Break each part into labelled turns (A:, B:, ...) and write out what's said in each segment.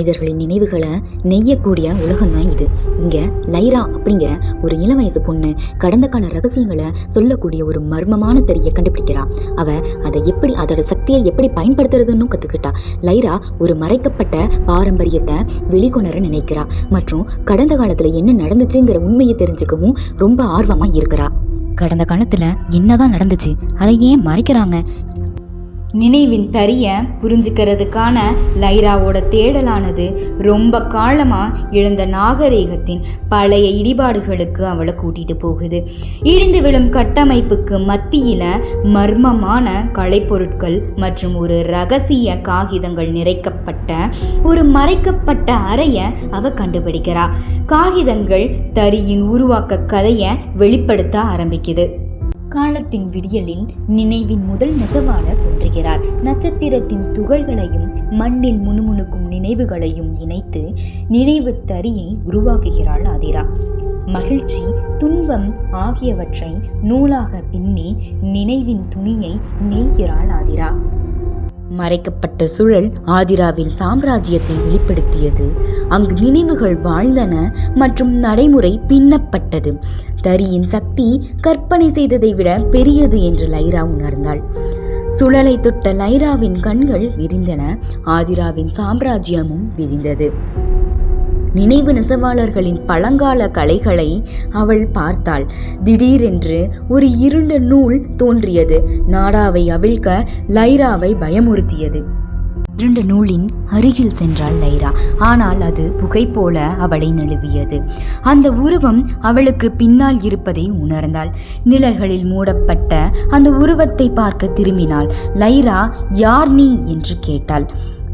A: மனிதர்களின் நினைவுகளை நெய்யக்கூடிய உலகம் தான் இது. இங்கே லைரா அப்படிங்கிற ஒரு இளம் வயசு பொண்ணு கடந்த கால ரகசியங்களை சொல்லக்கூடிய ஒரு மர்மமான தெரிய கண்டுபிடிக்கிறா. அதோட சக்தியை எப்படி பயன்படுத்துறதுன்னு கற்றுக்கிட்டா. லைரா ஒரு மறைக்கப்பட்ட பாரம்பரியத்தை வெளிக்கொணர நினைக்கிறா மற்றும் கடந்த காலத்தில் என்ன நடந்துச்சுங்கிற உண்மையை தெரிஞ்சுக்கவும் ரொம்ப ஆர்வமாக இருக்கிறா. கடந்த காலத்தில் என்னதான் நடந்துச்சு, அதை ஏன் மறைக்கிறாங்க?
B: நினைவின் தரிய புரிஞ்சுக்கிறதுக்கான லைராவோட தேடலானது ரொம்ப காலமாக எழுந்த நாகரீகத்தின் பழைய இடிபாடுகளுக்கு அவளை கூட்டிகிட்டு போகுது. இடிந்து விழும் கட்டமைப்புக்கு மத்தியில் மர்மமான கலைப்பொருட்கள் மற்றும் ஒரு ரகசிய காகிதங்கள் நிறைக்கப்பட்ட ஒரு மறைக்கப்பட்ட அறையை அவ கண்டுபிடிக்கிறா. காகிதங்கள் தரியின் உருவாக்க கதையை வெளிப்படுத்த ஆரம்பிக்குது.
A: காலத்தின் விடியலில் நினைவின் முதல் நெசவாளர் தோன்றுகிறார். நட்சத்திரத்தின் துகள்களையும் மண்ணில் முணுமுணுக்கும் நினைவுகளையும் இணைத்து நினைவு தரியை உருவாக்குகிறாள் ஆதிரா. மகிழ்ச்சி, துன்பம் ஆகியவற்றை நூலாக பின்னி நினைவின் துணியை நெய்கிறாள் ஆதிரா. மறைக்கப்பட்ட சுழல் ஆதிராவின் சாம்ராஜ்யத்தை வெளிப்படுத்தியது. அங்கு நினைவுகள் வாழ்ந்தன மற்றும் நடைமுறை பின்னப்பட்டது. தரியின் சக்தி கற்பனை செய்ததை விட பெரியது என்று லைரா உணர்ந்தாள். சுழலை தொட்ட லைராவின் கண்கள் விரிந்தன. ஆதிராவின் சாம்ராஜ்யமும் விரிந்தது. நினைவு நெசவாளர்களின் பழங்கால கலைகளை அவள் பார்த்தாள். திடீரென்று ஒரு இருண்ட நூல் தோன்றியது. நாடாவை அவிழ்க்க லைராவை பயமுறுத்தியது. இருண்ட நூலின் அருகில் சென்றாள் லைரா. ஆனால் அது புகை போல அவளை நழுவியது. அந்த உருவம் அவளுக்கு பின்னால் இருப்பதை உணர்ந்தாள். நிழல்களில் மூடப்பட்ட அந்த உருவத்தை பார்க்க திரும்பினாள். லைரா, யார் நீ என்று கேட்டாள்.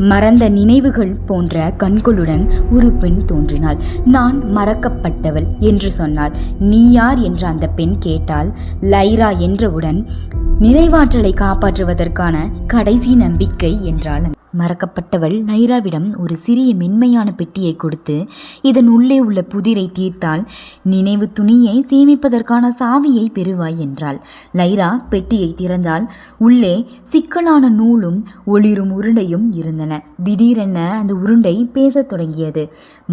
A: மறந்த நினைவுகள் போன்ற கண்களுடன் ஒரு பெண் தோன்றினாள். நான் மறக்கப்பட்டவள் என்று சொன்னாள். நீ யார் என்று அந்த பெண் கேட்டாள். லைரா என்றவுடன் நினைவாற்றலை காப்பாற்றுவதற்கான கடைசி நம்பிக்கை என்றாள். மறக்கப்பட்டவள் லைராவிடம் ஒரு சிறிய மென்மையான பெட்டியை கொடுத்து, இதன் உள்ளே உள்ள புதிரை தீர்த்தால் நினைவு துணியை சேமிப்பதற்கான சாவியை பெறுவாய் என்றாள். லைரா பெட்டியை திறந்தால் உள்ளே சிக்கலான நூலும் ஒளிரும் உருண்டையும் இருந்தன. திடீரென அந்த உருண்டை பேசத் தொடங்கியது.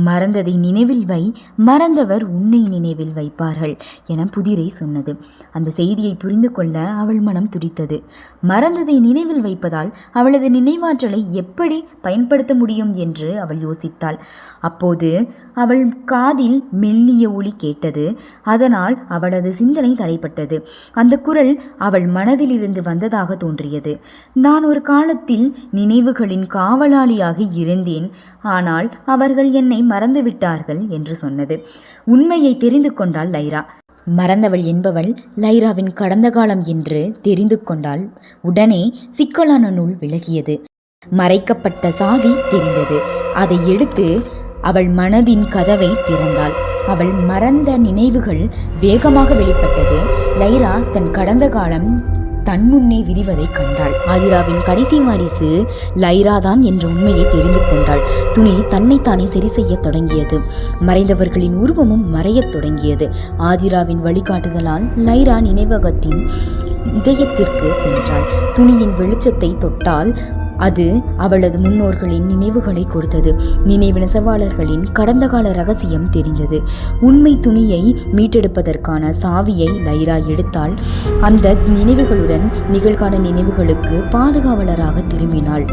A: மறந்ததை நினைவில் வை, மறந்தவர் உன்னை நினைவில் வைப்பார்கள் என புதிரை சொன்னது. அந்த செய்தியை புரிந்து கொள்ள அவள் மனம் துடித்தது. மறந்ததை நினைவில் வைப்பதால் அவளது நினைவாற்றலை எப்படி பயன்படுத்த முடியும் என்று அவள் யோசித்தாள். அப்போது அவள் காதில் மெல்லிய ஒலி கேட்டது. அதனால் அவளது சிந்தனை தடைப்பட்டது. அந்த குரல் அவள் மனதிலிருந்து வந்ததாக தோன்றியது. நான் ஒரு காலத்தில் நினைவுகளின் காவலாளியாக இருந்தேன், ஆனால் அவர்கள் என்னை மறந்துவிட்டார்கள் என்று சொன்னது. உண்மையை தெரிந்து கொண்டாள் லைரா. மறந்தவள் என்பவள் லைராவின் கடந்த காலம் என்று தெரிந்து கொண்டாள். உடனே சிக்கலான நூல் விலகியது. மறைக்கப்பட்ட சாவி தெரிந்தது. அதை எடுத்து அவள் மனதின் கதவை திறந்தாள். அவள் மறந்த நினைவுகள் வேகமாக வெளிப்பட்டது. லைரா தன் கடந்த காலம் தன் முன்னே விரிவதை கண்டாள். ஆதிராவின் கடைசி வாரிசு லைராதான் என்ற உண்மையை தெரிந்து கொண்டாள். துணி தன்னைத்தானே சரி செய்ய தொடங்கியது. மறைந்தவர்களின் உருவமும் மறையத் தொடங்கியது. ஆதிராவின் வழிகாட்டுதலால் லைரா நினைவகத்தின் இதயத்திற்கு சென்றாள். துணியின் வெளிச்சத்தை தொட்டால் அது அவளது முன்னோர்களின் நினைவுகளை கொடுத்தது. நினைவு நெசவாளர்களின் கடந்த கால ரகசியம் தெரிந்தது. உண்மை துணியை மீட்டெடுப்பதற்கான சாவியை லைரா எடுத்தாள். அந்த நினைவுகளுடன் நிகழ்கால நினைவுகளுக்கு பாதுகாவலராக திரும்பினாள்.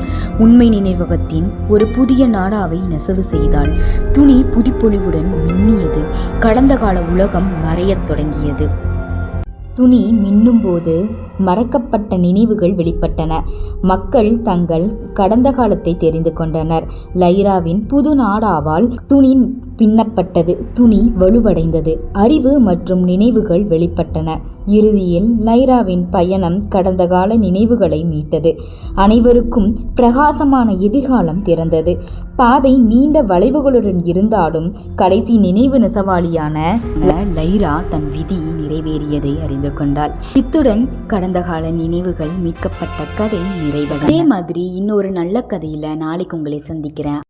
A: உண்மை நினைவகத்தின் ஒரு புதிய நாடாவை நெசவு செய்தாள். துணி புதுப்பொழிவுடன் மின்னியது. கடந்த கால உலகம் மறையத் தொடங்கியது. துணி மின்னும்போது மறக்கப்பட்ட நினைவுகள் வெளிப்பட்டன. மக்கள் தங்கள் கடந்த காலத்தை தெரிந்து கொண்டனர். லைராவின் புது நாடாவால் துணி பின்னப்பட்டது. துணி வலுவடைந்தது. அறிவு மற்றும் நினைவுகள் வெளிப்பட்டன. இறுதியில் லைராவின் பயணம் கடந்த கால நினைவுகளை மீட்டது. அனைவருக்கும் பிரகாசமான எதிர்காலம் திறந்தது. பாதை நீண்ட வளைவுகளுடன் இருந்தாலும் கடைசி நினைவு நெசவாளியான லைரா தன் விதி நிறைவேறியதை அறிந்து கொண்டாள். இத்துடன் கடந்த கால நினைவுகள் மீட்கப்பட்ட கதை நிறைவடைந்தது. அதே மாதிரி இன்னொரு நல்ல கதையில நாளைக்கு உங்களை சந்திக்கிறேன்.